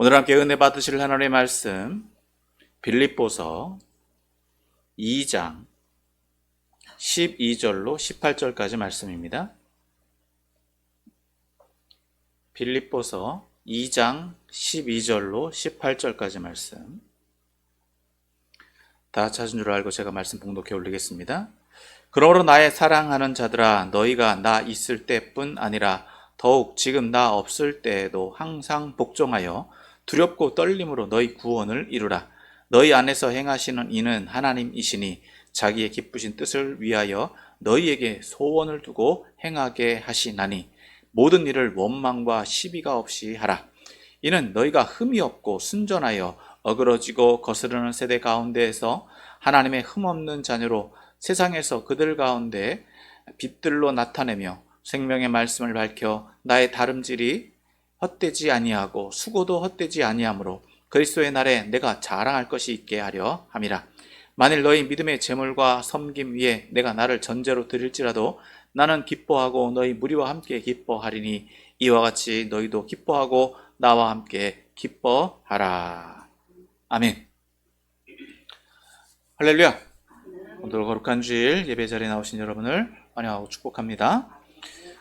오늘 함께 은혜 받으실 하나님의 말씀 빌립보서 2장 12절로 18절까지 말씀입니다. 빌립보서 2장 12절로 18절까지 말씀. 다 찾은 줄 알고 제가 말씀 봉독해 올리겠습니다. 그러므로 나의 사랑하는 자들아, 너희가 나 있을 때뿐 아니라 더욱 지금 나 없을 때에도 항상 복종하여 두렵고 떨림으로 너희 구원을 이루라. 너희 안에서 행하시는 이는 하나님이시니 자기의 기쁘신 뜻을 위하여 너희에게 소원을 두고 행하게 하시나니 모든 일을 원망과 시비가 없이 하라. 이는 너희가 흠이 없고 순전하여 어그러지고 거스르는 세대 가운데에서 하나님의 흠없는 자녀로 세상에서 그들 가운데 빛들로 나타내며 생명의 말씀을 밝혀 나의 다름질이 헛되지 아니하고 수고도 헛되지 아니하므로 그리스도의 날에 내가 자랑할 것이 있게 하려 함이라. 만일 너희 믿음의 제물과 섬김 위에 내가 나를 전제로 드릴지라도 나는 기뻐하고 너희 무리와 함께 기뻐하리니 이와 같이 너희도 기뻐하고 나와 함께 기뻐하라. 아멘. 할렐루야. 오늘 거룩한 주일 예배 자리에 나오신 여러분을 환영하고 축복합니다.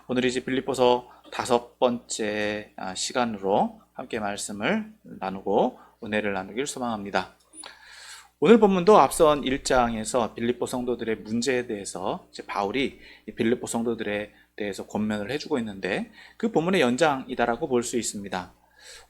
오늘 이제 빌립보서 5번째 시간으로 함께 말씀을 나누고 은혜를 나누길 소망합니다. 오늘 본문도 앞선 1장에서 빌립보 성도들의 문제에 대해서 이제 바울이 빌립보 성도들에 대해서 권면을 해주고 있는데 그 본문의 연장이다라고 볼 수 있습니다.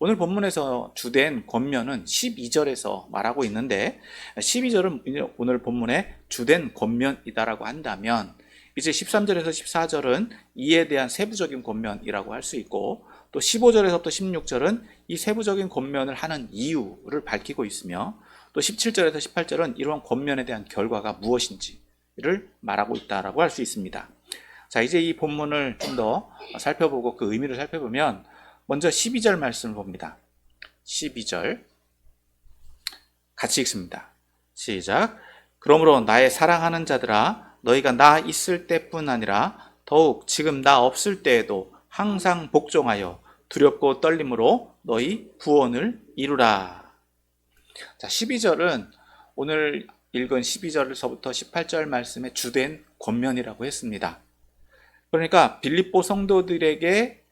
오늘 본문에서 주된 권면은 12절에서 말하고 있는데 12절은 오늘 본문의 주된 권면이다라고 한다면 이제 13절에서 14절은 이에 대한 세부적인 권면이라고 할 수 있고 또 15절에서부터 16절은 이 세부적인 권면을 하는 이유를 밝히고 있으며 또 17절에서 18절은 이러한 권면에 대한 결과가 무엇인지를 말하고 있다라고 할 수 있습니다. 자, 이제 이 본문을 좀 더 살펴보고 그 의미를 살펴보면 먼저 12절 말씀을 봅니다. 12절 같이 읽습니다. 시작. 그러므로 나의 사랑하는 자들아, 너희가 나 있을 때뿐 아니라 더욱 지금 나 없을 때에도 항상 복종하여 두렵고 떨림으로 너희 구원을 이루라. 자, 12절은 오늘 읽은 12절에서부터 18절 말씀의 주된 권면이라고 했습니다. 그러니까 빌립보 성도들에게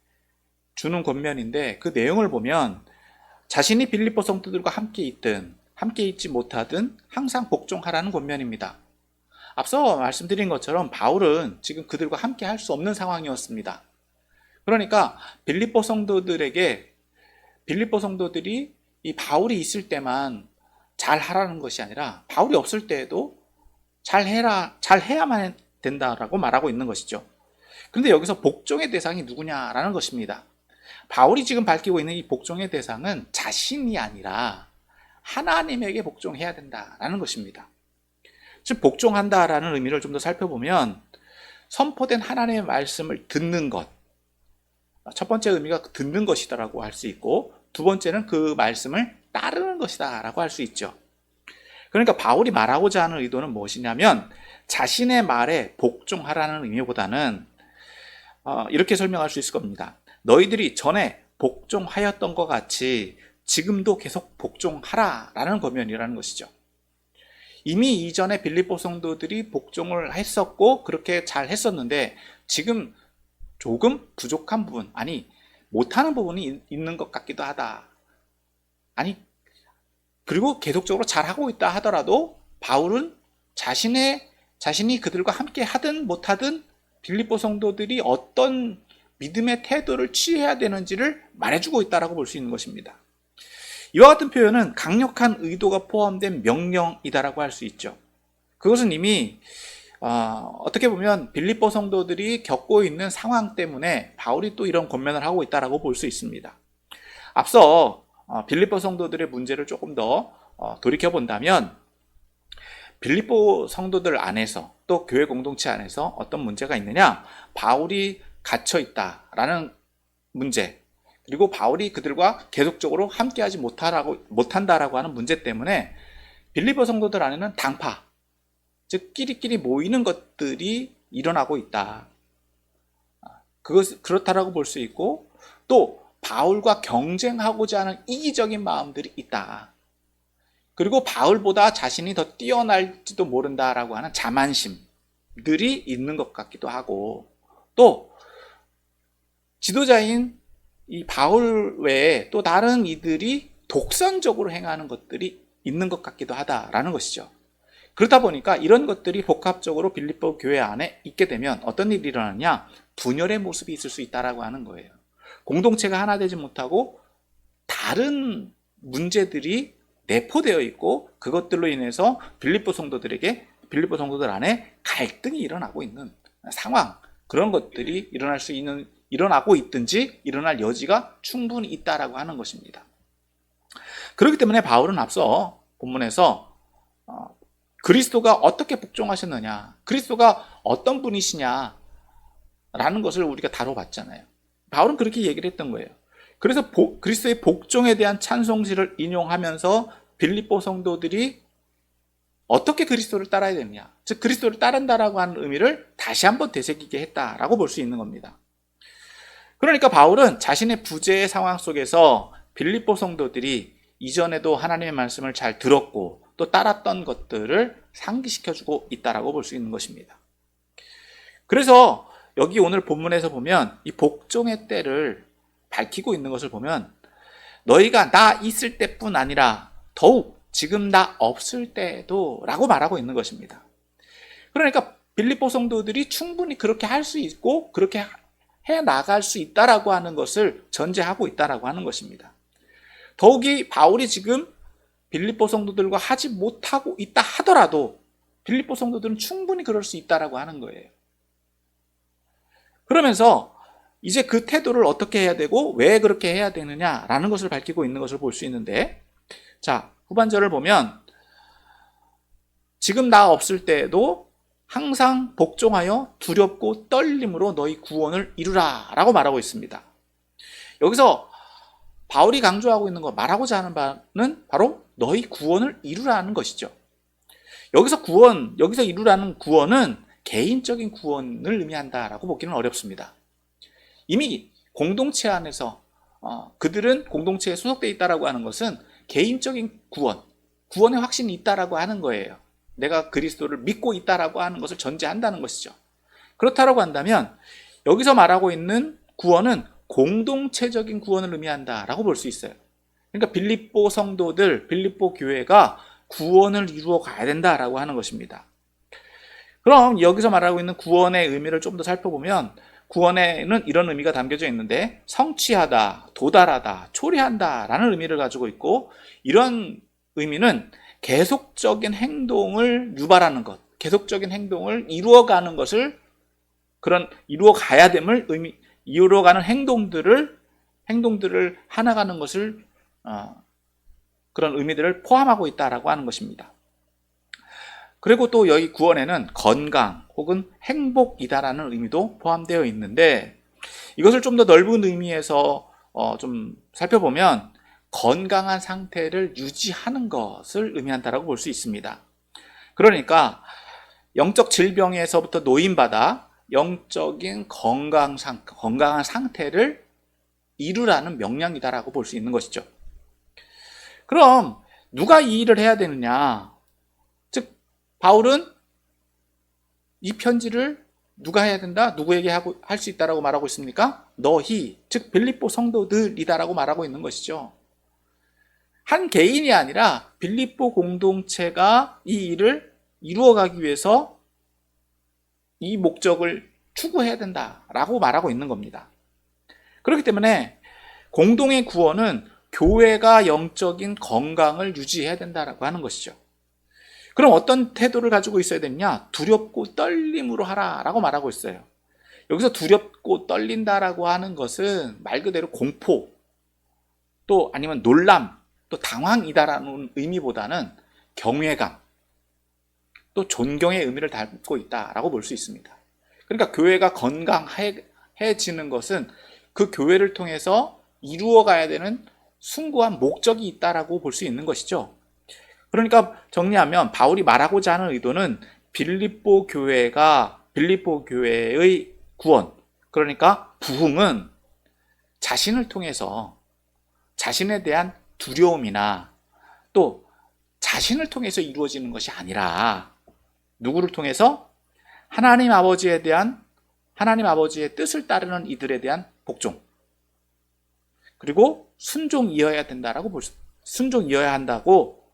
주는 권면인데 그 내용을 보면 자신이 빌립보 성도들과 함께 있든 함께 있지 못하든 항상 복종하라는 권면입니다. 앞서 말씀드린 것처럼 바울은 지금 그들과 함께 할 수 없는 상황이었습니다. 그러니까 빌립보 성도들에게 빌립보 성도들이 이 바울이 있을 때만 잘 하라는 것이 아니라 바울이 없을 때에도 잘 해야만 된다라고 말하고 있는 것이죠. 그런데 여기서 복종의 대상이 누구냐라는 것입니다. 바울이 지금 밝히고 있는 이 복종의 대상은 자신이 아니라 하나님에게 복종해야 된다라는 것입니다. 즉 복종한다라는 의미를 좀 더 살펴보면 선포된 하나님의 말씀을 듣는 것, 첫 번째 의미가 듣는 것이다라고 할 수 있고 두 번째는 그 말씀을 따르는 것이다라고 할 수 있죠. 그러니까 바울이 말하고자 하는 의도는 무엇이냐면 자신의 말에 복종하라는 의미보다는 이렇게 설명할 수 있을 겁니다. 너희들이 전에 복종하였던 것 같이 지금도 계속 복종하라라는 권면이라는 것이죠. 이미 이전에 빌립보 성도들이 복종을 했었고 그렇게 잘 했었는데 지금 조금 부족한 부분, 아니 못하는 부분이 있는 것 같기도 하다. 아니 그리고 계속적으로 잘하고 있다 하더라도 바울은 자신이 그들과 함께 하든 못하든 빌립보 성도들이 어떤 믿음의 태도를 취해야 되는지를 말해주고 있다라고 볼 수 있는 것입니다. 이와 같은 표현은 강력한 의도가 포함된 명령이다라고 할 수 있죠. 그것은 이미 어떻게 보면 빌립보 성도들이 겪고 있는 상황 때문에 바울이 또 이런 권면을 하고 있다라고 볼 수 있습니다. 앞서 빌립보 성도들의 문제를 조금 더 돌이켜 본다면 빌립보 성도들 안에서 또 교회 공동체 안에서 어떤 문제가 있느냐? 바울이 갇혀 있다라는 문제, 그리고 바울이 그들과 계속적으로 함께하지 못한다라고 하는 문제 때문에 빌립보 성도들 안에는 당파, 즉 끼리끼리 모이는 것들이 일어나고 있다. 그렇다라고 볼 수 있고 또 바울과 경쟁하고자 하는 이기적인 마음들이 있다. 그리고 바울보다 자신이 더 뛰어날지도 모른다라고 하는 자만심들이 있는 것 같기도 하고, 또 지도자인 이 바울 외에 또 다른 이들이 독선적으로 행하는 것들이 있는 것 같기도 하다라는 것이죠. 그러다 보니까 이런 것들이 복합적으로 빌립보 교회 안에 있게 되면 어떤 일이 일어나냐? 분열의 모습이 있을 수 있다라고 하는 거예요. 공동체가 하나 되지 못하고 다른 문제들이 내포되어 있고, 그것들로 인해서 빌립보 성도들 안에 갈등이 일어나고 있는 상황, 그런 것들이 일어나고 있든지 일어날 여지가 충분히 있다라고 하는 것입니다. 그렇기 때문에 바울은 앞서 본문에서 그리스도가 어떻게 복종하셨느냐, 그리스도가 어떤 분이시냐라는 것을 우리가 다뤄봤잖아요. 바울은 그렇게 얘기를 했던 거예요. 그래서 그리스도의 복종에 대한 찬송시를 인용하면서 빌립보 성도들이 어떻게 그리스도를 따라야 되느냐, 즉 그리스도를 따른다라고 하는 의미를 다시 한번 되새기게 했다라고 볼 수 있는 겁니다. 그러니까 바울은 자신의 부재의 상황 속에서 빌립보 성도들이 이전에도 하나님의 말씀을 잘 들었고 또 따랐던 것들을 상기시켜주고 있다라고 볼 수 있는 것입니다. 그래서 여기 오늘 본문에서 보면 이 복종의 때를 밝히고 있는 것을 보면, 너희가 나 있을 때뿐 아니라 더욱 지금 나 없을 때도 라고 말하고 있는 것입니다. 그러니까 빌립보 성도들이 충분히 그렇게 할 수 있고 그렇게 해 나갈 수 있다라고 하는 것을 전제하고 있다라고 하는 것입니다. 더욱이 바울이 지금 빌립보 성도들과 하지 못하고 있다 하더라도 빌립보 성도들은 충분히 그럴 수 있다라고 하는 거예요. 그러면서 이제 그 태도를 어떻게 해야 되고 왜 그렇게 해야 되느냐라는 것을 밝히고 있는 것을 볼 수 있는데, 자, 후반절을 보면 지금 나 없을 때에도 항상 복종하여 두렵고 떨림으로 너희 구원을 이루라 라고 말하고 있습니다. 여기서 바울이 강조하고 있는 거, 말하고자 하는 바는 바로 너희 구원을 이루라는 것이죠. 여기서 이루라는 구원은 개인적인 구원을 의미한다라고 보기는 어렵습니다. 이미 공동체 안에서 그들은 공동체에 소속되어 있다라고 하는 것은 개인적인 구원의 확신이 있다라고 하는 거예요. 내가 그리스도를 믿고 있다라고 하는 것을 전제한다는 것이죠. 그렇다라고 한다면 여기서 말하고 있는 구원은 공동체적인 구원을 의미한다라고 볼 수 있어요. 그러니까 빌립보 성도들, 빌립보 교회가 구원을 이루어 가야 된다라고 하는 것입니다. 그럼 여기서 말하고 있는 구원의 의미를 좀 더 살펴보면, 구원에는 이런 의미가 담겨져 있는데, 성취하다, 도달하다, 초래한다 라는 의미를 가지고 있고, 이런 의미는 계속적인 행동을 유발하는 것, 계속적인 행동을 이루어가는 것을, 그런 이루어가야 됨을 이루어가는 행동들을 하나가는 것을 그런 의미들을 포함하고 있다라고 하는 것입니다. 그리고 또 여기 구원에는 건강 혹은 행복이다라는 의미도 포함되어 있는데, 이것을 좀 더 넓은 의미에서 좀 살펴보면 건강한 상태를 유지하는 것을 의미한다라고 볼 수 있습니다. 그러니까 영적 질병에서부터 노인받아 영적인 건강한 상태를 이루라는 명령이다라고 볼 수 있는 것이죠. 그럼 누가 이 일을 해야 되느냐? 즉 바울은 이 편지를 누가 해야 된다? 누구에게 할 수 있다라고 말하고 있습니까? 너희, 즉 빌립보 성도들이다라고 말하고 있는 것이죠. 한 개인이 아니라 빌립보 공동체가 이 일을 이루어가기 위해서 이 목적을 추구해야 된다라고 말하고 있는 겁니다. 그렇기 때문에 공동의 구원은 교회가 영적인 건강을 유지해야 된다라고 하는 것이죠. 그럼 어떤 태도를 가지고 있어야 되느냐? 두렵고 떨림으로 하라라고 말하고 있어요. 여기서 두렵고 떨린다라고 하는 것은 말 그대로 공포, 또 아니면 놀람, 또 당황이다라는 의미보다는 경외감, 또 존경의 의미를 담고 있다라고 볼 수 있습니다. 그러니까 교회가 건강해지는 것은 그 교회를 통해서 이루어가야 되는 숭고한 목적이 있다라고 볼 수 있는 것이죠. 그러니까 정리하면 바울이 말하고자 하는 의도는 빌립보 교회의 구원, 그러니까 부흥은 자신을 통해서 자신에 대한 두려움이나 또 자신을 통해서 이루어지는 것이 아니라 누구를 통해서 하나님 아버지의 뜻을 따르는 이들에 대한 복종, 그리고 순종이어야 한다고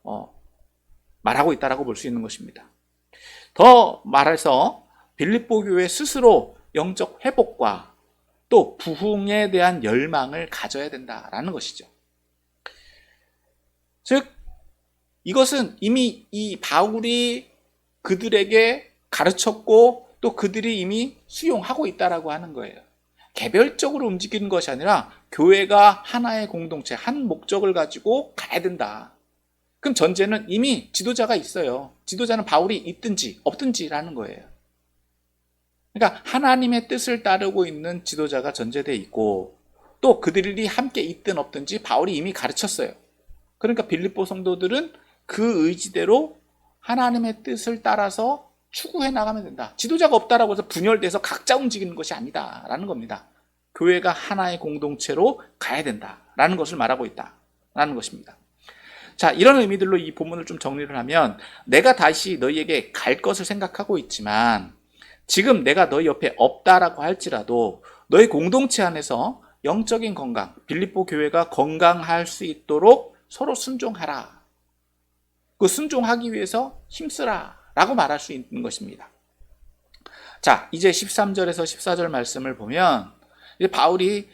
말하고 있다라고 볼 수 있는 것입니다. 더 말해서 빌립보 교회 스스로 영적 회복과 또 부흥에 대한 열망을 가져야 된다라는 것이죠. 즉 이것은 이미 이 바울이 그들에게 가르쳤고 또 그들이 이미 수용하고 있다라고 하는 거예요. 개별적으로 움직이는 것이 아니라 교회가 하나의 공동체, 한 목적을 가지고 가야 된다. 그럼 전제는 이미 지도자가 있어요. 지도자는 바울이 있든지 없든지라는 거예요. 그러니까 하나님의 뜻을 따르고 있는 지도자가 전제되어 있고 또 그들이 함께 있든 없든지 바울이 이미 가르쳤어요. 그러니까 빌립보 성도들은 그 의지대로 하나님의 뜻을 따라서 추구해 나가면 된다. 지도자가 없다라고 해서 분열돼서 각자 움직이는 것이 아니다라는 겁니다. 교회가 하나의 공동체로 가야 된다라는 것을 말하고 있다라는 것입니다. 자, 이런 의미들로 이 본문을 좀 정리를 하면 내가 다시 너희에게 갈 것을 생각하고 있지만 지금 내가 너희 옆에 없다라고 할지라도 너희 공동체 안에서 영적인 건강, 빌립보 교회가 건강할 수 있도록 서로 순종하라. 그 순종하기 위해서 힘쓰라 라고 말할 수 있는 것입니다. 자, 이제 13절에서 14절 말씀을 보면 이제 바울이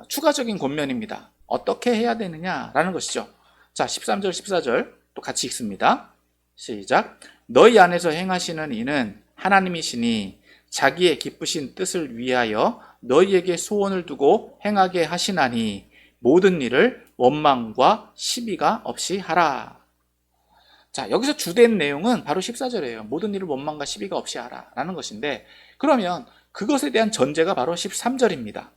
추가적인 권면입니다. 어떻게 해야 되느냐라는 것이죠. 자, 13절 14절 또 같이 읽습니다. 시작. 너희 안에서 행하시는 이는 하나님이시니 자기의 기쁘신 뜻을 위하여 너희에게 소원을 두고 행하게 하시나니 모든 일을 원망과 시비가 없이 하라. 자, 여기서 주된 내용은 바로 14절이에요. 모든 일을 원망과 시비가 없이 하라 라는 것인데, 그러면 그것에 대한 전제가 바로 13절입니다.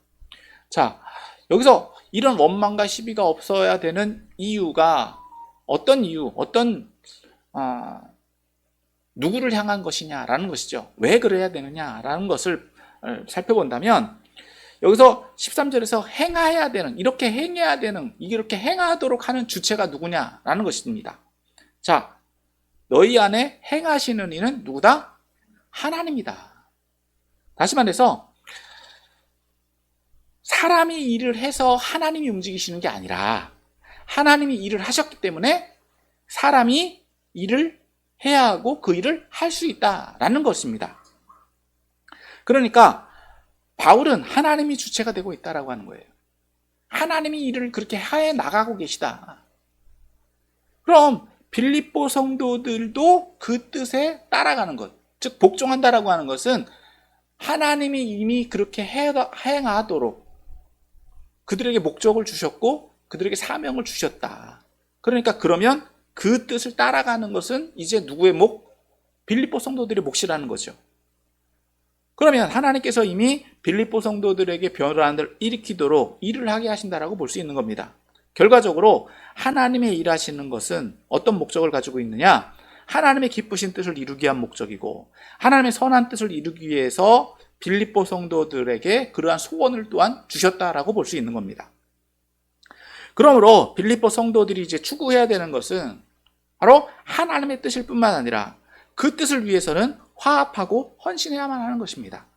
자, 여기서 이런 원망과 시비가 없어야 되는 이유가 어떤 이유, 누구를 향한 것이냐라는 것이죠. 왜 그래야 되느냐라는 것을 살펴본다면 여기서 13절에서 행해야 되는, 이렇게 행해야 되는, 이렇게 행하도록 하는 주체가 누구냐라는 것입니다. 자, 너희 안에 행하시는 이는 누구다? 하나님이다. 다시 말해서 사람이 일을 해서 하나님이 움직이시는 게 아니라 하나님이 일을 하셨기 때문에 사람이 일을 해야 하고 그 일을 할 수 있다라는 것입니다. 그러니까 바울은 하나님이 주체가 되고 있다라고 하는 거예요. 하나님이 일을 그렇게 해 나가고 계시다. 그럼 빌립보 성도들도 그 뜻에 따라가는 것, 즉 복종한다라고 하는 것은 하나님이 이미 그렇게 행하도록 그들에게 목적을 주셨고 그들에게 사명을 주셨다. 그러니까 그러면 그 뜻을 따라가는 것은 이제 누구의 목? 빌립보 성도들의 몫이라는 거죠. 그러면 하나님께서 이미 빌립보 성도들에게 변화를 일으키도록 일을 하게 하신다라고 볼 수 있는 겁니다. 결과적으로 하나님의 일하시는 것은 어떤 목적을 가지고 있느냐? 하나님의 기쁘신 뜻을 이루기 위한 목적이고 하나님의 선한 뜻을 이루기 위해서 빌립보 성도들에게 그러한 소원을 또한 주셨다라고 볼 수 있는 겁니다. 그러므로 빌립보 성도들이 이제 추구해야 되는 것은 바로 하나님의 뜻일 뿐만 아니라 그 뜻을 위해서는 화합하고 헌신해야만 하는 것입니다.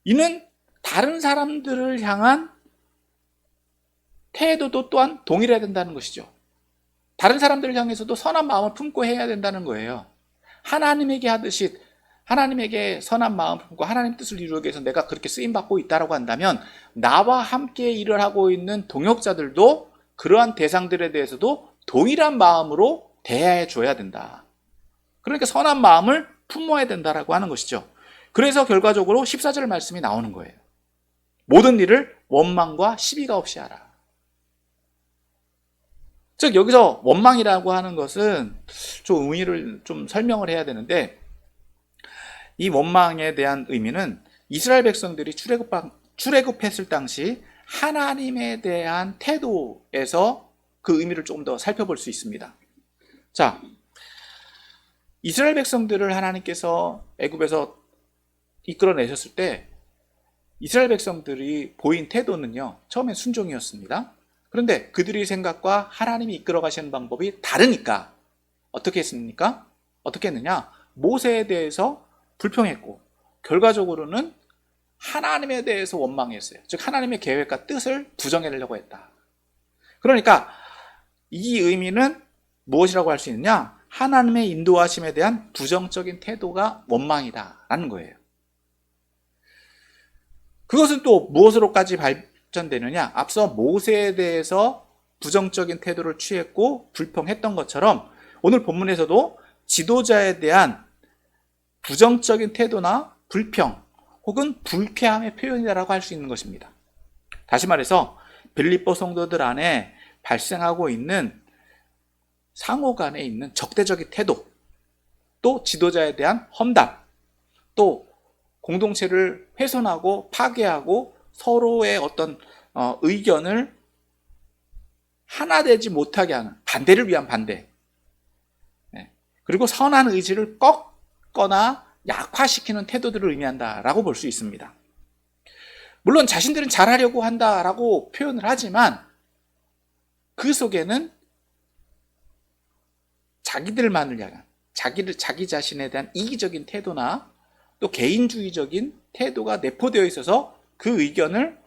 이는 다른 사람들을 향한 태도도 또한 동일해야 된다는 것이죠. 다른 사람들을 향해서도 선한 마음을 품고 해야 된다는 거예요. 하나님에게 하듯이 하나님에게 선한 마음을 품고 하나님 뜻을 이루기 위해서 내가 그렇게 쓰임받고 있다고 한다면 나와 함께 일을 하고 있는 동역자들도 그러한 대상들에 대해서도 동일한 마음으로 대해 줘야 된다. 그러니까 선한 마음을 품어야 된다라고 하는 것이죠. 그래서 결과적으로 14절 말씀이 나오는 거예요. 모든 일을 원망과 시비가 없이 하라. 즉 여기서 원망이라고 하는 것은 좀 의미를 좀 설명을 해야 되는데 이 원망에 대한 의미는 이스라엘 백성들이 출애굽했을 당시 하나님에 대한 태도에서 그 의미를 조금 더 살펴볼 수 있습니다. 자, 이스라엘 백성들을 하나님께서 애굽에서 이끌어내셨을 때 이스라엘 백성들이 보인 태도는요, 처음엔 순종이었습니다. 그런데 그들의 생각과 하나님이 이끌어 가시는 방법이 다르니까 어떻게 했습니까? 어떻게 했느냐? 모세에 대해서 불평했고 결과적으로는 하나님에 대해서 원망했어요. 즉 하나님의 계획과 뜻을 부정하려고 했다. 그러니까 이 의미는 무엇이라고 할 수 있느냐? 하나님의 인도하심에 대한 부정적인 태도가 원망이다라는 거예요. 그것은 또 무엇으로까지 발전되느냐? 앞서 모세에 대해서 부정적인 태도를 취했고 불평했던 것처럼 오늘 본문에서도 지도자에 대한 부정적인 태도나 불평 혹은 불쾌함의 표현이라고 할 수 있는 것입니다. 다시 말해서 빌립보 성도들 안에 발생하고 있는 상호 간에 있는 적대적인 태도, 또 지도자에 대한 험담, 또 공동체를 훼손하고 파괴하고 서로의 어떤 의견을 하나 되지 못하게 하는 반대를 위한 반대, 그리고 선한 의지를 꺾거나 약화시키는 태도들을 의미한다라고 볼 수 있습니다. 물론 자신들은 잘하려고 한다라고 표현을 하지만 그 속에는 자기들만을 향한 자기 자신에 대한 이기적인 태도나 또 개인주의적인 태도가 내포되어 있어서 그 의견을,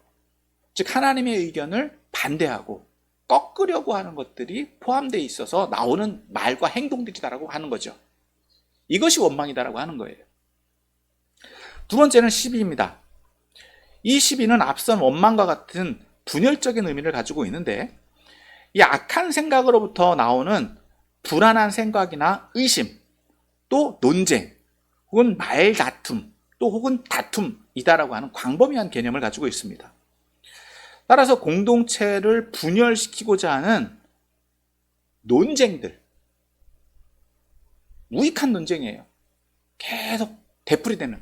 즉 하나님의 의견을 반대하고 꺾으려고 하는 것들이 포함되어 있어서 나오는 말과 행동들이다라고 하는 거죠. 이것이 원망이다라고 하는 거예요. 두 번째는 시비입니다. 이 시비는 앞선 원망과 같은 분열적인 의미를 가지고 있는데 이 악한 생각으로부터 나오는 불안한 생각이나 의심, 또 논쟁, 혹은 말다툼, 또 혹은 다툼이다라고 하는 광범위한 개념을 가지고 있습니다. 따라서 공동체를 분열시키고자 하는 논쟁들, 무익한 논쟁이에요. 계속 되풀이되는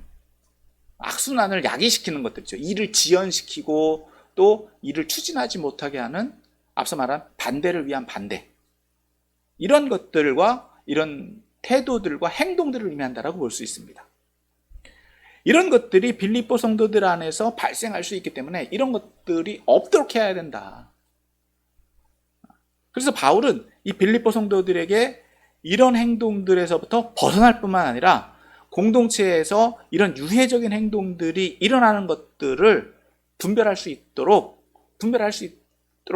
악순환을 야기시키는 것들이죠. 일을 지연시키고 또 일을 추진하지 못하게 하는 앞서 말한 반대를 위한 반대, 이런 것들과 이런 태도들과 행동들을 의미한다라고 볼 수 있습니다. 이런 것들이 빌립보 성도들 안에서 발생할 수 있기 때문에 이런 것들이 없도록 해야 된다. 그래서 바울은 이 빌립보 성도들에게 이런 행동들에서부터 벗어날 뿐만 아니라 공동체에서 이런 유해적인 행동들이 일어나는 것들을 분별할 수 있도록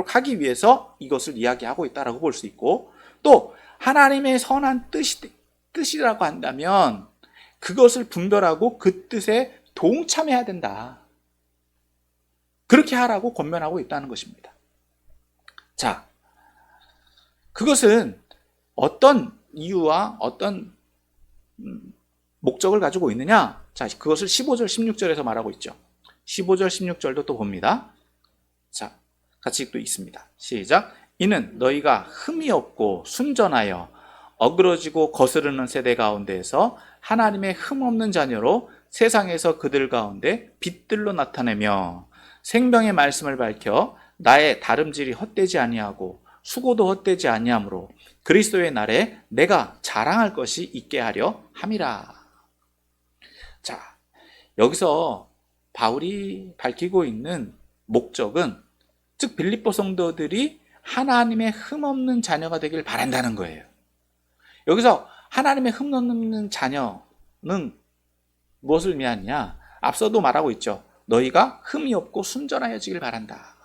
하기 위해서 이것을 이야기하고 있다라고 볼 수 있고, 또 하나님의 선한 뜻이라고 한다면 그것을 분별하고 그 뜻에 동참해야 된다. 그렇게 하라고 권면하고 있다는 것입니다. 자, 그것은 어떤 이유와 어떤 목적을 가지고 있느냐? 자, 그것을 15절, 16절에서 말하고 있죠. 15절, 16절도 또 봅니다. 자, 같이 또 있습니다. 시작. 이는 너희가 흠이 없고 순전하여 어그러지고 거스르는 세대 가운데에서 하나님의 흠 없는 자녀로 세상에서 그들 가운데 빛들로 나타내며 생명의 말씀을 밝혀 나의 다름질이 헛되지 아니하고 수고도 헛되지 아니하므로 그리스도의 날에 내가 자랑할 것이 있게 하려 함이라. 자, 여기서 바울이 밝히고 있는 목적은, 즉 빌립보 성도들이 하나님의 흠없는 자녀가 되길 바란다는 거예요. 여기서 하나님의 흠없는 자녀는 무엇을 의미하느냐? 앞서도 말하고 있죠. 너희가 흠이 없고 순전하여지길 바란다.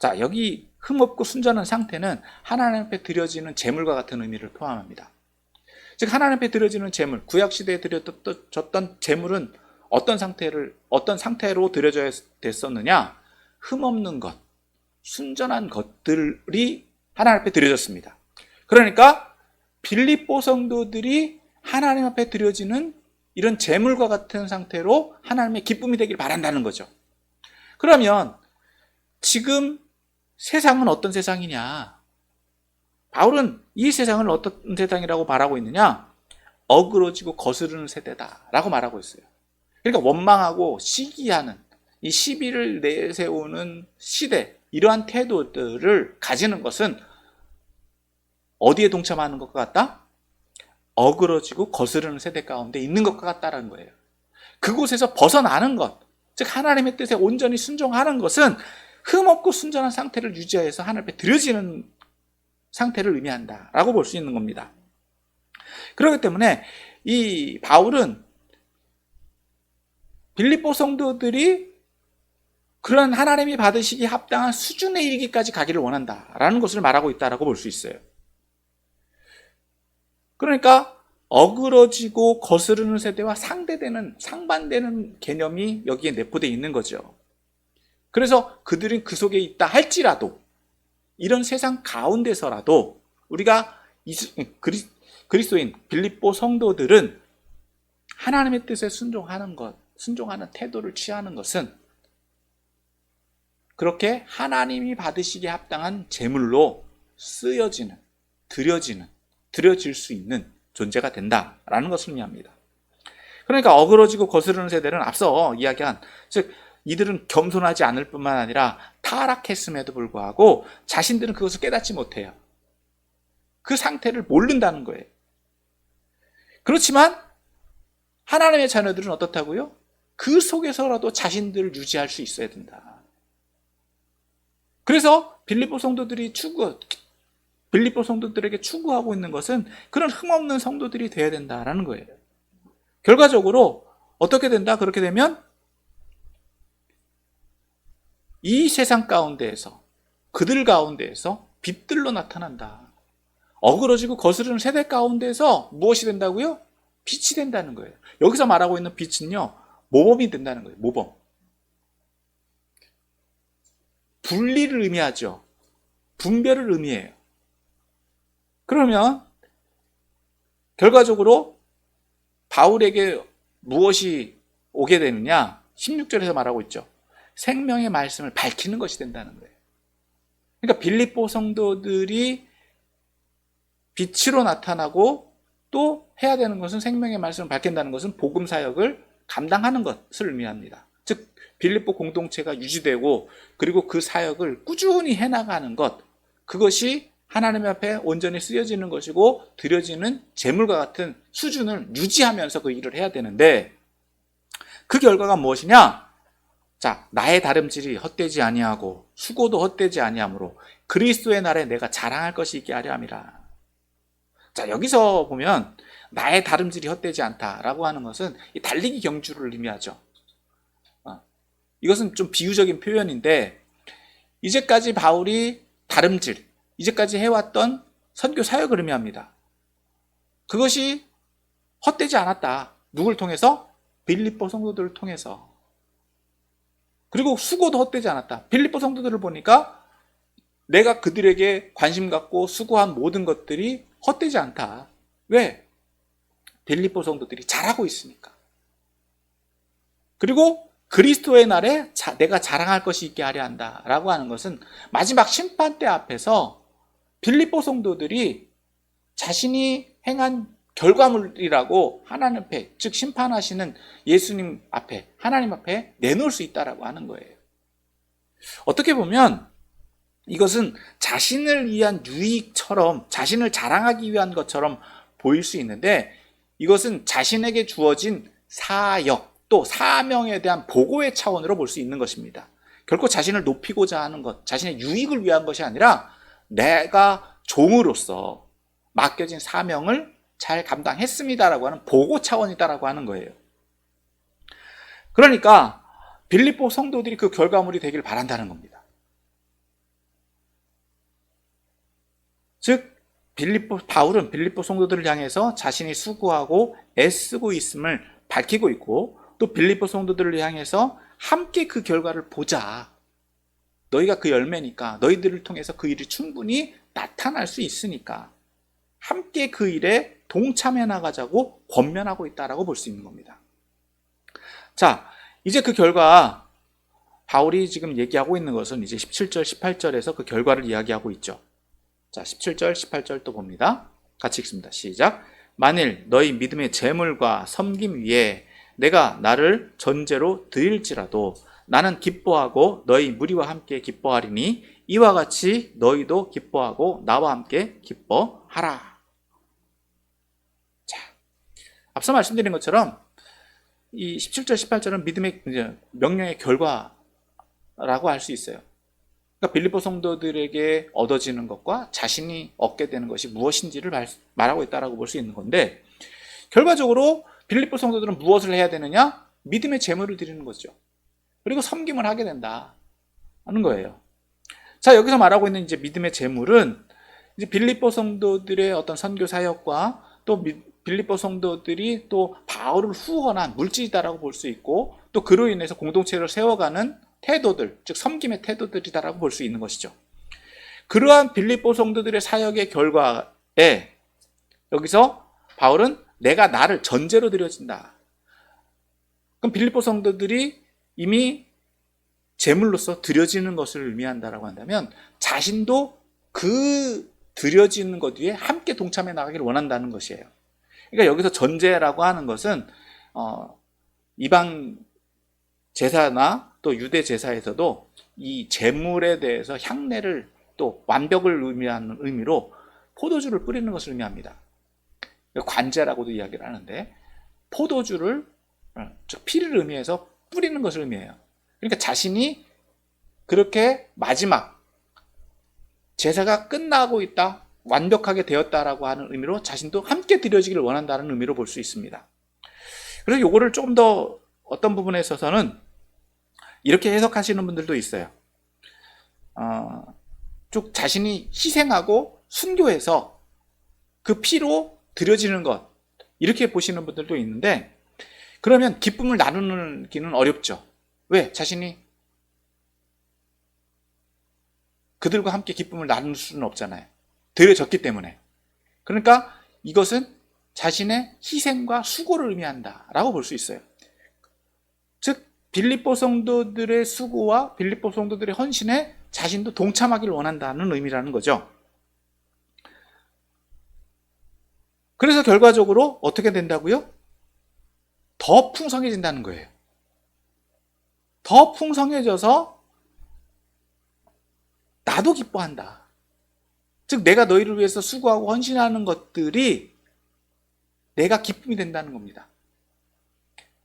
자, 여기 흠없고 순전한 상태는 하나님 앞에 드려지는 제물과 같은 의미를 포함합니다. 즉 하나님 앞에 드려지는 제물, 구약시대에 드려졌던 제물은 어떤 상태로 드려져야 됐었느냐? 흠없는 것, 순전한 것들이 하나님 앞에 드려졌습니다. 그러니까 빌립보 성도들이 하나님 앞에 드려지는 이런 제물과 같은 상태로 하나님의 기쁨이 되길 바란다는 거죠. 그러면 지금 세상은 어떤 세상이냐? 바울은 이 세상을 어떤 세상이라고 말하고 있느냐? 어그러지고 거스르는 세대다라고 말하고 있어요. 그러니까 원망하고 시기하는, 이 시비를 내세우는 시대, 이러한 태도들을 가지는 것은 어디에 동참하는 것과 같다? 어그러지고 거스르는 세대 가운데 있는 것과 같다라는 거예요. 그곳에서 벗어나는 것, 즉 하나님의 뜻에 온전히 순종하는 것은 흠없고 순전한 상태를 유지해서 하나님 앞에 드려지는 상태를 의미한다라고 볼 수 있는 겁니다. 그렇기 때문에 이 바울은 빌립보 성도들이 그런 하나님이 받으시기에 합당한 수준에 이르기까지 가기를 원한다라는 것을 말하고 있다라고 볼 수 있어요. 그러니까 어그러지고 거스르는 세대와 상반되는 개념이 여기에 내포되어 있는 거죠. 그래서 그들은 그 속에 있다 할지라도 이런 세상 가운데서라도 우리가 그리스도인 빌립보 성도들은 하나님의 뜻에 순종하는 태도를 취하는 것은 그렇게 하나님이 받으시기에 합당한 제물로 드려질 수 있는 존재가 된다라는 것을 의미합니다. 그러니까 어그러지고 거스르는 세대는 앞서 이야기한, 즉 이들은 겸손하지 않을 뿐만 아니라 타락했음에도 불구하고 자신들은 그것을 깨닫지 못해요. 그 상태를 모른다는 거예요. 그렇지만 하나님의 자녀들은 어떻다고요? 그 속에서라도 자신들을 유지할 수 있어야 된다. 그래서 빌립보 성도들에게 추구하고 있는 것은 그런 흠없는 성도들이 되어야 된다라는 거예요. 결과적으로 어떻게 된다? 그렇게 되면 이 세상 가운데에서, 그들 가운데에서 빛들로 나타난다. 어그러지고 거스르는 세대 가운데서 무엇이 된다고요? 빛이 된다는 거예요. 여기서 말하고 있는 빛은요, 모범이 된다는 거예요. 모범. 분리를 의미하죠. 분별을 의미해요. 그러면 결과적으로 바울에게 무엇이 오게 되느냐? 16절에서 말하고 있죠. 생명의 말씀을 밝히는 것이 된다는 거예요. 그러니까 빌립보 성도들이 빛으로 나타나고 또 해야 되는 것은 생명의 말씀을 밝힌다는 것은 복음 사역을 감당하는 것을 의미합니다. 즉 빌립보 공동체가 유지되고 그리고 그 사역을 꾸준히 해나가는 것, 그것이 하나님 앞에 온전히 쓰여지는 것이고 드려지는 제물과 같은 수준을 유지하면서 그 일을 해야 되는데, 그 결과가 무엇이냐? 자, 나의 다름질이 헛되지 아니하고 수고도 헛되지 아니하므로 그리스도의 날에 내가 자랑할 것이 있게 하려 함이라. 자, 여기서 보면 나의 다름질이 헛되지 않다라고 하는 것은 이 달리기 경주를 의미하죠. 이것은 좀 비유적인 표현인데, 이제까지 바울이 이제까지 해왔던 선교 사역을 의미합니다. 그것이 헛되지 않았다. 누굴 통해서? 빌립보 성도들을 통해서. 그리고 수고도 헛되지 않았다. 빌립보 성도들을 보니까 내가 그들에게 관심 갖고 수고한 모든 것들이 헛되지 않다. 왜? 빌립보 성도들이 잘하고 있으니까. 그리고 그리스도의 날에 내가 자랑할 것이 있게 하려 한다라고 하는 것은 마지막 심판대 앞에서 빌립보 성도들이 자신이 행한 결과물이라고 하나님 앞에, 즉 심판하시는 예수님 앞에, 하나님 앞에 내놓을 수 있다라고 하는 거예요. 어떻게 보면 이것은 자신을 위한 유익처럼, 자신을 자랑하기 위한 것처럼 보일 수 있는데, 이것은 자신에게 주어진 사역, 또 사명에 대한 보고의 차원으로 볼 수 있는 것입니다. 결코 자신을 높이고자 하는 것, 자신의 유익을 위한 것이 아니라 내가 종으로서 맡겨진 사명을 잘 감당했습니다라고 하는 보고 차원이다라고 하는 거예요. 그러니까 빌립보 성도들이 그 결과물이 되길 바란다는 겁니다. 즉 바울은 빌립보 성도들을 향해서 자신이 수고하고 애쓰고 있음을 밝히고 있고, 또 빌립보 성도들을 향해서 함께 그 결과를 보자. 너희가 그 열매니까, 너희들을 통해서 그 일이 충분히 나타날 수 있으니까 함께 그 일에 동참해 나가자고 권면하고 있다라고 볼 수 있는 겁니다. 자, 이제 그 결과, 바울이 지금 얘기하고 있는 것은 이제 17절, 18절에서 그 결과를 이야기하고 있죠. 자, 17절, 18절 또 봅니다. 같이 읽습니다. 시작. 만일 너희 믿음의 재물과 섬김 위에 내가 나를 전제로 드릴지라도 나는 기뻐하고 너희 무리와 함께 기뻐하리니 이와 같이 너희도 기뻐하고 나와 함께 기뻐하라. 자, 앞서 말씀드린 것처럼 이 17절, 18절은 믿음의 이제 명령의 결과라고 할 수 있어요. 그러니까 빌립보 성도들에게 얻어지는 것과 자신이 얻게 되는 것이 무엇인지를 말하고 있다라고 볼 수 있는 건데, 결과적으로 빌립보 성도들은 무엇을 해야 되느냐? 믿음의 제물을 드리는 거죠. 그리고 섬김을 하게 된다 하는 거예요. 자, 여기서 말하고 있는 이제 믿음의 제물은 이제 빌립보 성도들의 어떤 선교 사역과 또 빌립보 성도들이 또 바울을 후원한 물질이다라고 볼 수 있고, 또 그로 인해서 공동체를 세워가는 태도들, 즉 섬김의 태도들이다라고 볼 수 있는 것이죠. 그러한 빌립보 성도들의 사역의 결과에 여기서 바울은 내가 나를 전제로 드려진다. 그럼 빌립보 성도들이 이미 제물로서 드려지는 것을 의미한다라고 한다면 자신도 그 드려지는 것 위에 함께 동참해 나가기를 원한다는 것이에요. 그러니까 여기서 전제라고 하는 것은 이방 제사나 또 유대 제사에서도 이 제물에 대해서 향례를 또 완벽을 의미하는 의미로 포도주를 뿌리는 것을 의미합니다. 관제라고도 이야기를 하는데, 포도주를, 즉 피를 의미해서 뿌리는 것을 의미해요. 그러니까 자신이 그렇게 마지막 제사가 끝나고 있다, 완벽하게 되었다라고 하는 의미로 자신도 함께 드려지기를 원한다는 의미로 볼 수 있습니다. 그래서 요거를 조금 더 어떤 부분에 있어서는 이렇게 해석하시는 분들도 있어요. 쭉 자신이 희생하고 순교해서 그 피로 드려지는 것, 이렇게 보시는 분들도 있는데, 그러면 기쁨을 나누기는 어렵죠. 왜? 자신이 그들과 함께 기쁨을 나눌 수는 없잖아요. 드려졌기 때문에. 그러니까 이것은 자신의 희생과 수고를 의미한다라고 볼 수 있어요. 즉 빌립보 성도들의 수고와 빌립보 성도들의 헌신에 자신도 동참하기를 원한다는 의미라는 거죠. 그래서 결과적으로 어떻게 된다고요? 더 풍성해진다는 거예요. 더 풍성해져서 나도 기뻐한다. 즉 내가 너희를 위해서 수고하고 헌신하는 것들이 내가 기쁨이 된다는 겁니다.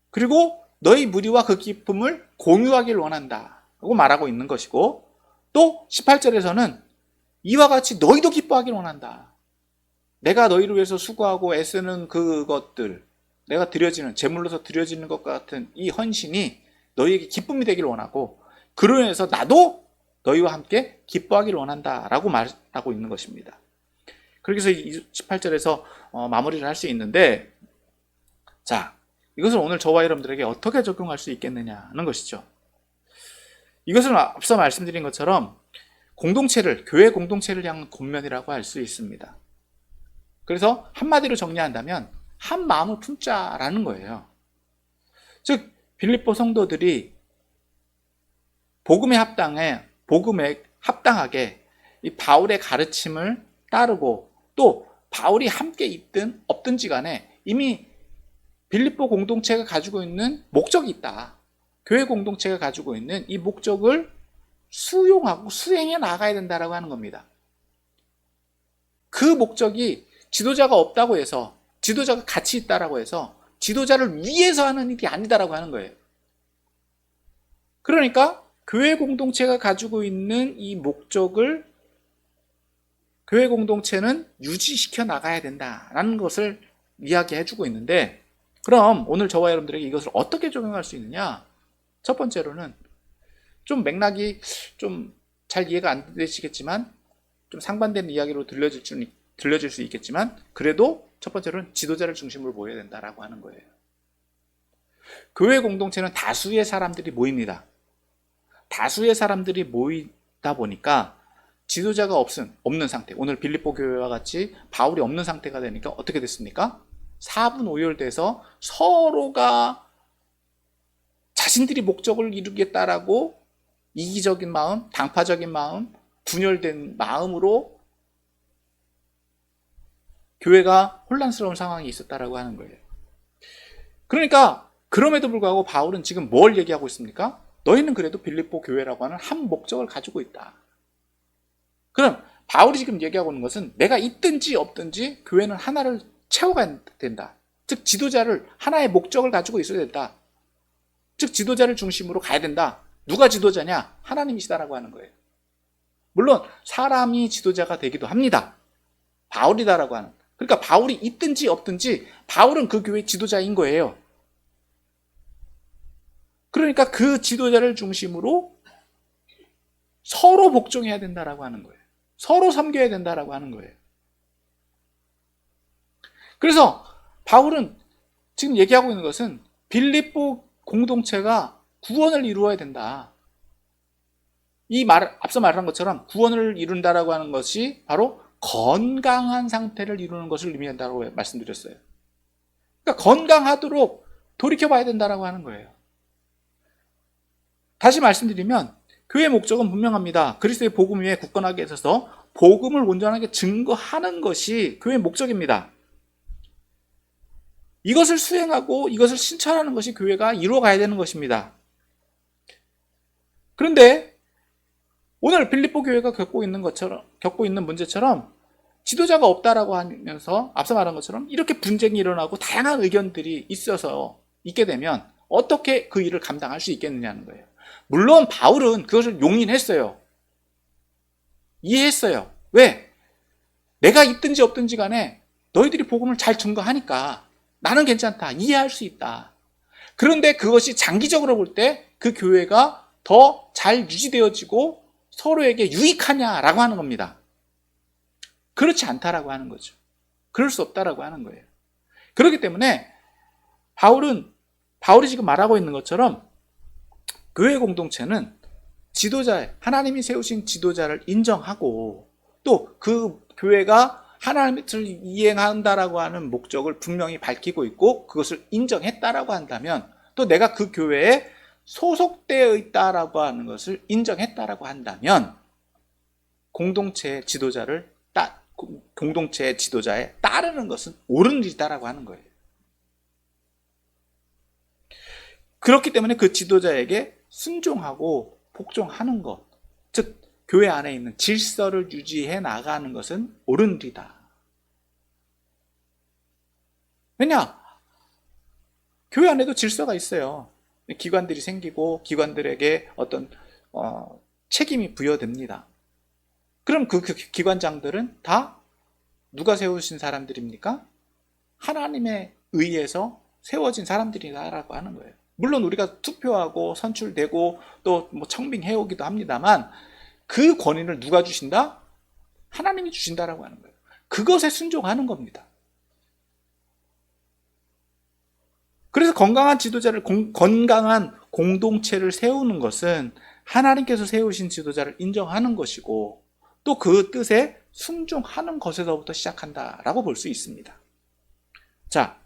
그리고 너희 무리와 그 기쁨을 공유하기를 원한다고 말하고 있는 것이고, 또 18절에서는 이와 같이 너희도 기뻐하기를 원한다. 내가 너희를 위해서 수고하고 애쓰는 그것들, 내가 드려지는, 제물로서 드려지는 것 같은 이 헌신이 너희에게 기쁨이 되기를 원하고, 그로 인해서 나도 너희와 함께 기뻐하기를 원한다라고 말하고 있는 것입니다. 그래서 18절에서 마무리를 할 수 있는데, 자, 이것을 오늘 저와 여러분들에게 어떻게 적용할 수 있겠느냐는 것이죠. 이것은 앞서 말씀드린 것처럼 공동체를, 교회 공동체를 향한 권면이라고 할 수 있습니다. 그래서 한마디로 정리한다면 한 마음을 품자라는 거예요. 즉 빌립보 성도들이 복음에 합당하게 이 바울의 가르침을 따르고, 또 바울이 함께 있든 없든지 간에 이미 빌립보 공동체가 가지고 있는 목적이 있다. 교회 공동체가 가지고 있는 이 목적을 수용하고 수행해 나가야 된다라고 하는 겁니다. 그 목적이 지도자가 없다고 해서, 지도자가 같이 있다라고 해서 지도자를 위해서 하는 일이 아니다라고 하는 거예요. 그러니까 교회 공동체가 가지고 있는 이 목적을 교회 공동체는 유지시켜 나가야 된다라는 것을 이야기해주고 있는데, 그럼 오늘 저와 여러분들에게 이것을 어떻게 적용할 수 있느냐? 첫 번째로는 좀 맥락이 좀 잘 이해가 안 되시겠지만, 좀 상반되는 이야기로 들려질 수 있겠지만, 그래도 첫 번째로는 지도자를 중심으로 모여야 된다라고 하는 거예요. 교회 공동체는 다수의 사람들이 모입니다. 다수의 사람들이 모이다 보니까 지도자가 없는 상태, 오늘 빌립보 교회와 같이 바울이 없는 상태가 되니까 어떻게 됐습니까? 사분오열돼서 서로가 자신들이 목적을 이루겠다라고 이기적인 마음, 당파적인 마음, 분열된 마음으로 교회가 혼란스러운 상황이 있었다라고 하는 거예요. 그러니까 그럼에도 불구하고 바울은 지금 뭘 얘기하고 있습니까? 너희는 그래도 빌립보 교회라고 하는 한 목적을 가지고 있다. 그럼 바울이 지금 얘기하고 있는 것은 내가 있든지 없든지 교회는 하나를 채워가야 된다. 즉 지도자를 하나의 목적을 가지고 있어야 된다. 즉 지도자를 중심으로 가야 된다. 누가 지도자냐? 하나님이시다라고 하는 거예요. 물론 사람이 지도자가 되기도 합니다. 바울이다라고 하는. 그러니까 바울이 있든지 없든지 바울은 그 교회의 지도자인 거예요. 그러니까 그 지도자를 중심으로 서로 복종해야 된다라고 하는 거예요. 서로 섬겨야 된다라고 하는 거예요. 그래서 바울은 지금 얘기하고 있는 것은 빌립보 공동체가 구원을 이루어야 된다. 앞서 말한 것처럼 구원을 이룬다라고 하는 것이 바로 건강한 상태를 이루는 것을 의미한다고 말씀드렸어요. 그러니까 건강하도록 돌이켜봐야 된다라고 하는 거예요. 다시 말씀드리면 교회의 목적은 분명합니다. 그리스도의 복음 위에 굳건하게 있어서 복음을 온전하게 증거하는 것이 교회의 목적입니다. 이것을 수행하고 이것을 실천하는 것이 교회가 이루어가야 되는 것입니다. 그런데 오늘 빌립보 교회가 겪고 있는 문제처럼 지도자가 없다라고 하면서 앞서 말한 것처럼 이렇게 분쟁이 일어나고 다양한 의견들이 있게 되면 어떻게 그 일을 감당할 수 있겠느냐는 거예요. 물론 바울은 그것을 용인했어요. 이해했어요. 왜? 내가 있든지 없든지 간에 너희들이 복음을 잘 증거하니까 나는 괜찮다. 이해할 수 있다. 그런데 그것이 장기적으로 볼 때 그 교회가 더 잘 유지되어지고 서로에게 유익하냐라고 하는 겁니다. 그렇지 않다라고 하는 거죠. 그럴 수 없다라고 하는 거예요. 그렇기 때문에 바울이 지금 말하고 있는 것처럼 교회 공동체는 하나님이 세우신 지도자를 인정하고 또 그 교회가 하나님을 이행한다라고 하는 목적을 분명히 밝히고 있고 그것을 인정했다라고 한다면 또 내가 그 교회에 소속되어 있다라고 하는 것을 인정했다라고 한다면 공동체의 지도자에 따르는 것은 옳은 일이다라고 하는 거예요. 그렇기 때문에 그 지도자에게 순종하고 복종하는 것, 즉 교회 안에 있는 질서를 유지해 나가는 것은 옳은 일이다. 왜냐? 교회 안에도 질서가 있어요. 기관들이 생기고 기관들에게 어떤 책임이 부여됩니다. 그럼 그 기관장들은 다 누가 세우신 사람들입니까? 하나님에 의해서 세워진 사람들이다라고 하는 거예요. 물론 우리가 투표하고 선출되고 또 청빙해오기도 합니다만 그 권위를 누가 주신다? 하나님이 주신다라고 하는 거예요. 그것에 순종하는 겁니다. 그래서 건강한 지도자를 건강한 공동체를 세우는 것은 하나님께서 세우신 지도자를 인정하는 것이고 또 그 뜻에 순종하는 것에서부터 시작한다라고 볼 수 있습니다. 자,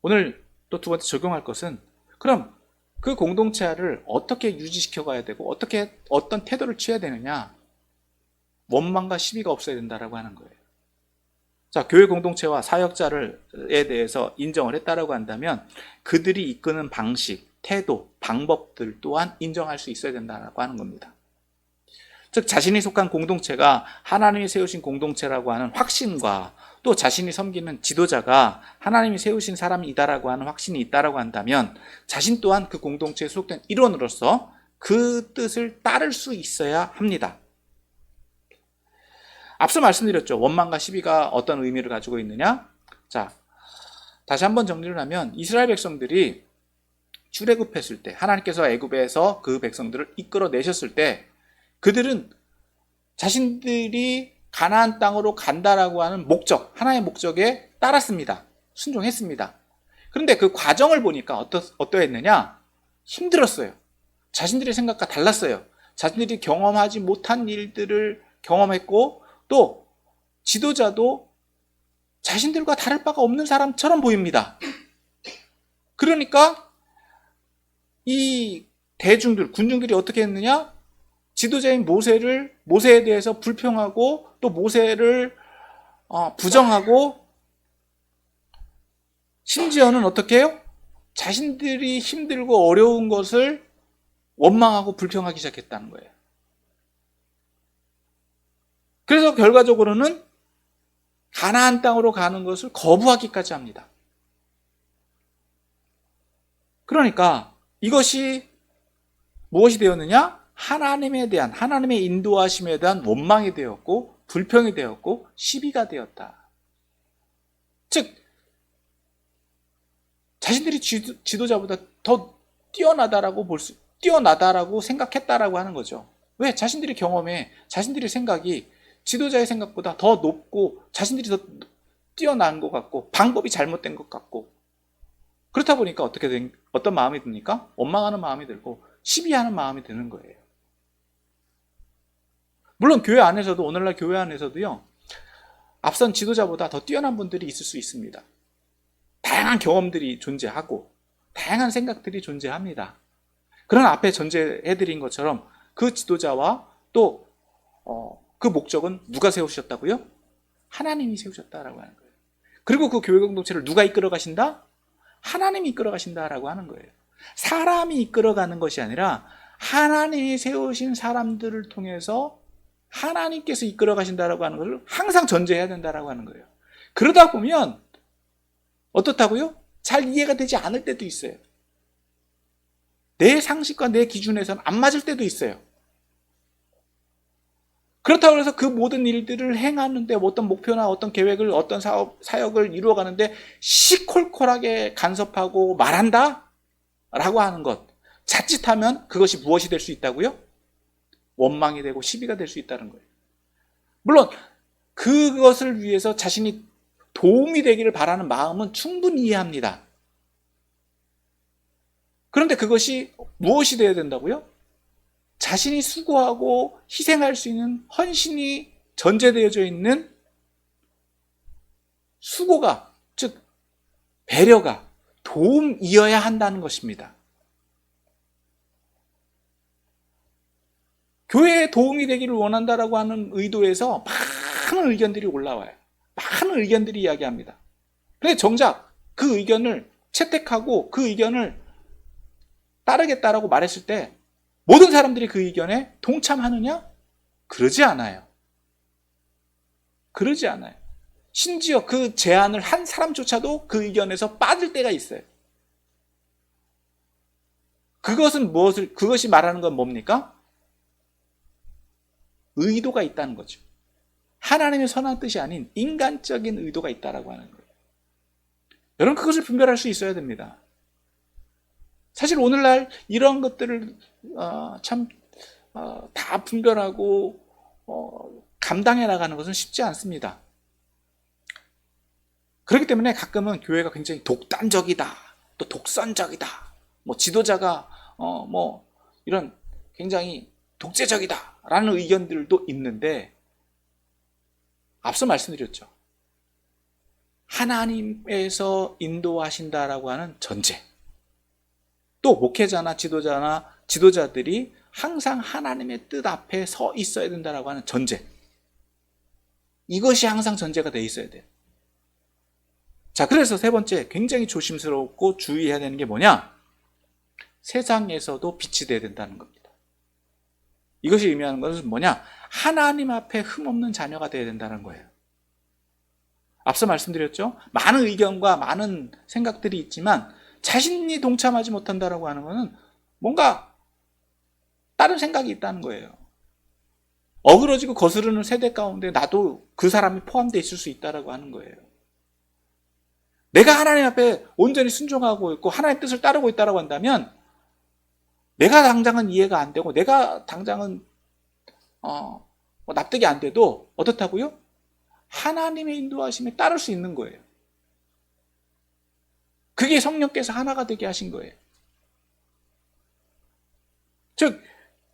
오늘 또 두 번째 적용할 것은 그럼 그 공동체를 어떻게 유지시켜 가야 되고 어떤 태도를 취해야 되느냐? 원망과 시비가 없어야 된다라고 하는 거예요. 자, 교회 공동체와 사역자에 대해서 인정을 했다라고 한다면 그들이 이끄는 방식, 태도, 방법들 또한 인정할 수 있어야 된다라고 하는 겁니다. 즉 자신이 속한 공동체가 하나님이 세우신 공동체라고 하는 확신과 또 자신이 섬기는 지도자가 하나님이 세우신 사람이다라고 하는 확신이 있다라고 한다면 자신 또한 그 공동체에 소속된 일원으로서 그 뜻을 따를 수 있어야 합니다. 앞서 말씀드렸죠. 원망과 시비가 어떤 의미를 가지고 있느냐? 자, 다시 한번 정리를 하면 이스라엘 백성들이 출애굽했을 때 하나님께서 애굽에서 그 백성들을 이끌어내셨을 때 그들은 자신들이 가나안 땅으로 간다라고 하는 목적, 하나의 목적에 따랐습니다. 순종했습니다. 그런데 그 과정을 보니까 어떠했느냐? 힘들었어요. 자신들의 생각과 달랐어요. 자신들이 경험하지 못한 일들을 경험했고 또 지도자도 자신들과 다를 바가 없는 사람처럼 보입니다. 그러니까 이 군중들이 어떻게 했느냐? 지도자인 모세에 대해서 불평하고 또 모세를 부정하고 심지어는 어떻게 해요? 자신들이 힘들고 어려운 것을 원망하고 불평하기 시작했다는 거예요. 그래서 결과적으로는 가나안 땅으로 가는 것을 거부하기까지 합니다. 그러니까 이것이 무엇이 되었느냐? 하나님에 대한, 하나님의 인도하심에 대한 원망이 되었고 불평이 되었고 시비가 되었다. 즉 자신들이 지도자보다 더 뛰어나다라고 생각했다라고 하는 거죠. 왜? 자신들이 경험해, 자신들의 생각이 지도자의 생각보다 더 높고 자신들이 더 뛰어난 것 같고 방법이 잘못된 것 같고, 그렇다 보니까 어떤 마음이 듭니까? 원망하는 마음이 들고 시비하는 마음이 드는 거예요. 물론 교회 안에서도, 오늘날 교회 안에서도요, 앞선 지도자보다 더 뛰어난 분들이 있을 수 있습니다. 다양한 경험들이 존재하고 다양한 생각들이 존재합니다. 그러나 앞에 전제해드린 것처럼 그 지도자와 또 그 목적은 누가 세우셨다고요? 하나님이 세우셨다라고 하는 거예요. 그리고 그 교회 공동체를 누가 이끌어 가신다? 하나님이 이끌어 가신다라고 하는 거예요. 사람이 이끌어가는 것이 아니라 하나님이 세우신 사람들을 통해서 하나님께서 이끌어 가신다라고 하는 것을 항상 전제해야 된다라고 하는 거예요. 그러다 보면 어떻다고요? 잘 이해가 되지 않을 때도 있어요. 내 상식과 내 기준에서는 안 맞을 때도 있어요. 그렇다고 해서 그 모든 일들을 행하는데, 어떤 목표나 어떤 계획을, 어떤 사역을 이루어가는데 시콜콜하게 간섭하고 말한다? 라고 하는 것, 자칫하면 그것이 무엇이 될 수 있다고요? 원망이 되고 시비가 될 수 있다는 거예요. 물론 그것을 위해서 자신이 도움이 되기를 바라는 마음은 충분히 이해합니다. 그런데 그것이 무엇이 되어야 된다고요? 자신이 수고하고 희생할 수 있는 헌신이 전제되어져 있는 수고가, 즉 배려가 도움이어야 한다는 것입니다. 교회에 도움이 되기를 원한다라고 하는 의도에서 많은 의견들이 올라와요. 많은 의견들이 이야기합니다. 그런데 정작 그 의견을 채택하고 그 의견을 따르겠다라고 말했을 때 모든 사람들이 그 의견에 동참하느냐? 그러지 않아요. 그러지 않아요. 심지어 그 제안을 한 사람조차도 그 의견에서 빠질 때가 있어요. 그것이 말하는 건 뭡니까? 의도가 있다는 거죠. 하나님의 선한 뜻이 아닌 인간적인 의도가 있다라고 하는 거예요. 여러분, 그것을 분별할 수 있어야 됩니다. 사실 오늘날 이런 것들을 다 분별하고 감당해 나가는 것은 쉽지 않습니다. 그렇기 때문에 가끔은 교회가 굉장히 독단적이다, 또 독선적이다, 지도자가 이런 굉장히 독재적이다라는 의견들도 있는데, 앞서 말씀드렸죠. 하나님에서 인도하신다라고 하는 전제, 또 목회자나 지도자들이 항상 하나님의 뜻 앞에 서 있어야 된다라고 하는 전제, 이것이 항상 전제가 돼 있어야 돼요. 자, 그래서 세 번째, 굉장히 조심스럽고 주의해야 되는 게 뭐냐? 세상에서도 빛이 돼야 된다는 겁니다. 이것이 의미하는 것은 뭐냐? 하나님 앞에 흠없는 자녀가 되어야 된다는 거예요. 앞서 말씀드렸죠? 많은 의견과 많은 생각들이 있지만 자신이 동참하지 못한다라고 하는 것은 뭔가 다른 생각이 있다는 거예요. 어그러지고 거스르는 세대 가운데 나도 그 사람이 포함되어 있을 수 있다라고 하는 거예요. 내가 하나님 앞에 온전히 순종하고 있고 하나님의 뜻을 따르고 있다라고 한다면 내가 당장은 이해가 안 되고 내가 당장은 납득이 안 돼도 어떻다고요? 하나님의 인도하심에 따를 수 있는 거예요. 그게 성령께서 하나가 되게 하신 거예요. 즉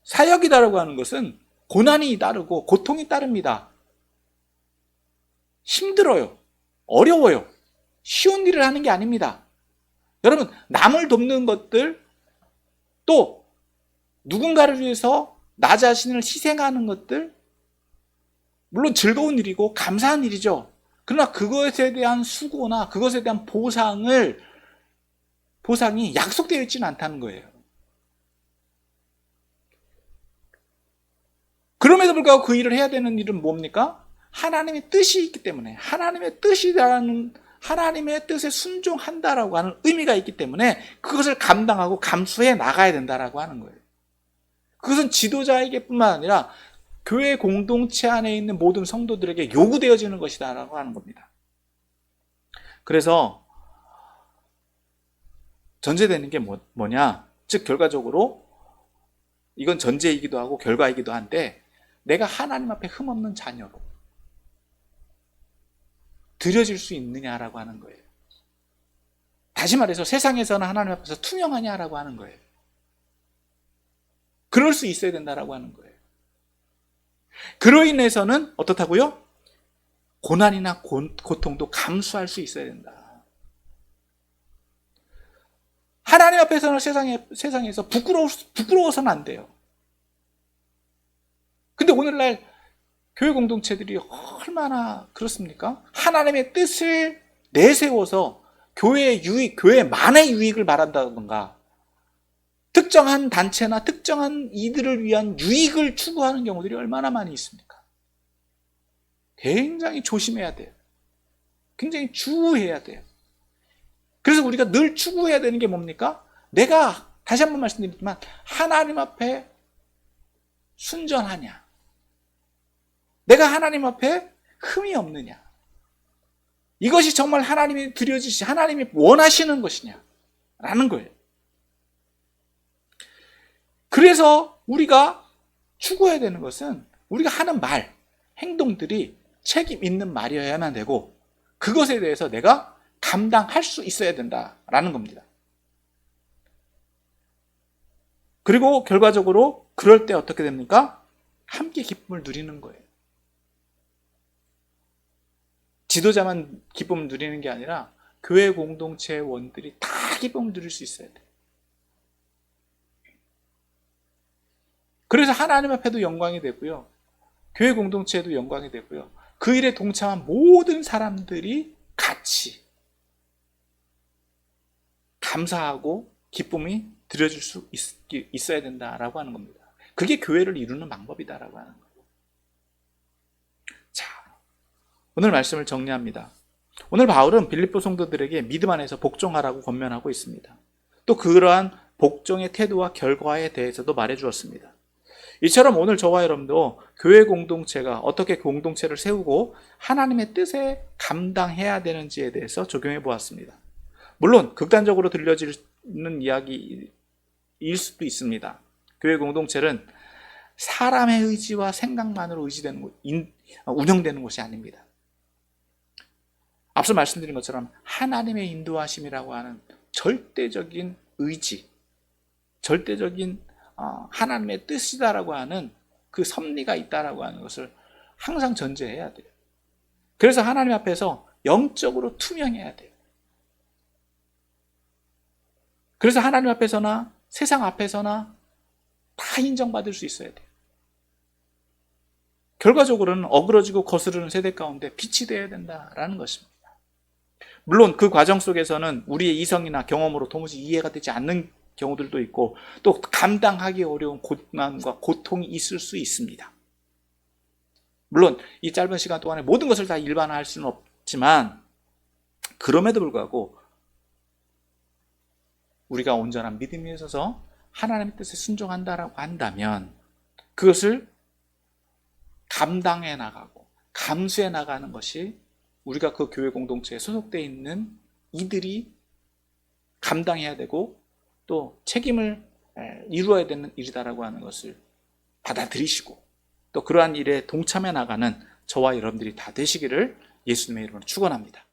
사역이다라고 하는 것은 고난이 따르고 고통이 따릅니다. 힘들어요. 어려워요. 쉬운 일을 하는 게 아닙니다. 여러분, 남을 돕는 것들, 또 누군가를 위해서 나 자신을 희생하는 것들, 물론 즐거운 일이고 감사한 일이죠. 그러나 그것에 대한 수고나 그것에 대한 보상이 약속되어 있지는 않다는 거예요. 그럼에도 불구하고 그 일을 해야 되는 일은 뭡니까? 하나님의 뜻이 있기 때문에 하나님의 뜻에 순종한다라고 하는 의미가 있기 때문에 그것을 감당하고 감수해 나가야 된다라고 하는 거예요. 그것은 지도자에게뿐만 아니라 교회 공동체 안에 있는 모든 성도들에게 요구되어지는 것이다라고 하는 겁니다. 그래서 전제되는 게 뭐냐? 즉 결과적으로 이건 전제이기도 하고 결과이기도 한데 내가 하나님 앞에 흠없는 자녀로 드려질 수 있느냐라고 하는 거예요. 다시 말해서 세상에서는 하나님 앞에서 투명하냐라고 하는 거예요. 그럴 수 있어야 된다라고 하는 거예요. 그로 인해서는 어떻다고요? 고난이나 고통도 감수할 수 있어야 된다. 하나님 앞에서는 세상에서 부끄러워서는 안 돼요. 근데 오늘날 교회 공동체들이 얼마나 그렇습니까? 하나님의 뜻을 내세워서 교회의 유익, 교회만의 유익을 말한다던가 특정한 단체나 특정한 이들을 위한 유익을 추구하는 경우들이 얼마나 많이 있습니까? 굉장히 조심해야 돼요. 굉장히 주의해야 돼요. 그래서 우리가 늘 추구해야 되는 게 뭡니까? 내가 다시 한번 말씀드리지만 하나님 앞에 순전하냐? 내가 하나님 앞에 흠이 없느냐? 이것이 정말 하나님이 드려주시, 하나님이 원하시는 것이냐? 라는 거예요. 그래서 우리가 추구해야 되는 것은 우리가 하는 말, 행동들이 책임 있는 말이어야만 되고 그것에 대해서 내가 감당할 수 있어야 된다라는 겁니다. 그리고 결과적으로 그럴 때 어떻게 됩니까? 함께 기쁨을 누리는 거예요. 지도자만 기쁨을 누리는 게 아니라 교회 공동체의 원들이 다 기쁨을 누릴 수 있어야 돼요. 그래서 하나님 앞에도 영광이 되고요. 교회 공동체에도 영광이 되고요. 그 일에 동참한 모든 사람들이 같이 감사하고 기쁨이 드려질 수 있어야 된다라고 하는 겁니다. 그게 교회를 이루는 방법이다라고 하는 거예요. 자, 오늘 말씀을 정리합니다. 오늘 바울은 빌립보 성도들에게 믿음 안에서 복종하라고 권면하고 있습니다. 또 그러한 복종의 태도와 결과에 대해서도 말해주었습니다. 이처럼 오늘 저와 여러분도 교회 공동체가 어떻게 공동체를 세우고 하나님의 뜻에 감당해야 되는지에 대해서 적용해 보았습니다. 물론 극단적으로 들려지는 이야기일 수도 있습니다. 교회 공동체는 사람의 의지와 생각만으로 운영되는 것이 아닙니다. 앞서 말씀드린 것처럼 하나님의 인도하심이라고 하는 절대적인 의지, 절대적인 하나님의 뜻이다라고 하는 그 섭리가 있다라고 하는 것을 항상 전제해야 돼요. 그래서 하나님 앞에서 영적으로 투명해야 돼요. 그래서 하나님 앞에서나 세상 앞에서나 다 인정받을 수 있어야 돼요. 결과적으로는 어그러지고 거스르는 세대 가운데 빛이 되어야 된다라는 것입니다. 물론 그 과정 속에서는 우리의 이성이나 경험으로 도무지 이해가 되지 않는 경우들도 있고 또 감당하기 어려운 고난과 고통이 있을 수 있습니다. 물론 이 짧은 시간 동안에 모든 것을 다 일반화할 수는 없지만 그럼에도 불구하고 우리가 온전한 믿음에 있어서 하나님의 뜻에 순종한다라고 한다면 그것을 감당해 나가고 감수해 나가는 것이 우리가 그 교회 공동체에 소속되어 있는 이들이 감당해야 되고 또 책임을 이루어야 되는 일이다라고 하는 것을 받아들이시고 또 그러한 일에 동참해 나가는 저와 여러분들이 다 되시기를 예수님의 이름으로 축원합니다.